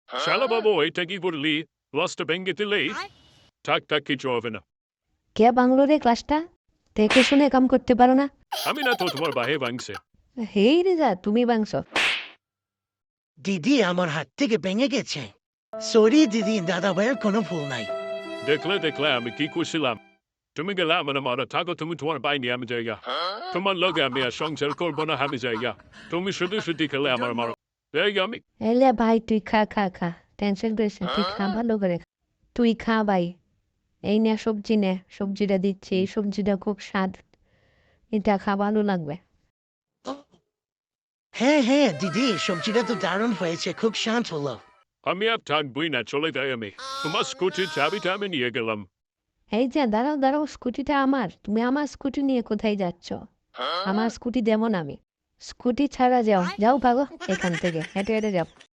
শালা বাবু এটা কি বললি? ক্লাসটা ভেঙে দিলি? থাক থাক কিছু হবে না। কে বাংলো রে ক্লাসটা? দেখে শুনে কাম করতে পারো না? আমি না তো তোমার বাহে ভাঙছে। হেই রে যা, তুমি বাংশ। দিদি আমার হাত থেকে ভেঙে গেছে। সরি দিদি, দাদা ভাইয়ের কোনো ভুল নাই। দেখলে আমি কি করছিলাম? তুমি গেলে আমার মারা থাকো, তুমি তোমার বাই নিয়ে আমি জায়গা। তোমার লগে আমি আর সংসার করবো না, আমি জায়গা। তুমি শুধু শুধু খেলে আমার মারো। আমি এলে ভাই তুই খা খা খা, টেনশন করিস না, তুই খা ভালো করে খা। তুই খা ভাই, এই নে সবজি নে, সবজিটা দিচ্ছি, এই সবজিটা খুব স্বাদ, এটা খা ভালো লাগবে। হ্যাঁ হ্যাঁ দিদি, সবজিটা তো দারুণ হয়েছে, খুব শান্ত হলো। আমি আর থাকবই না, চলে যাই আমি। তোমার স্কুটির চাবিটা আমি নিয়ে গেলাম। এই যে দাঁড়াও দাঁড়াও, স্কুটিটা আমার, তুমি আমার স্কুটি নিয়ে কোথায় যাচ্ছ? আমার স্কুটি দেবো না আমি। স্কুটি ছাড়া যাও, যাও ভাগো এখান থেকে, হেঁটে হেঁটে যাও।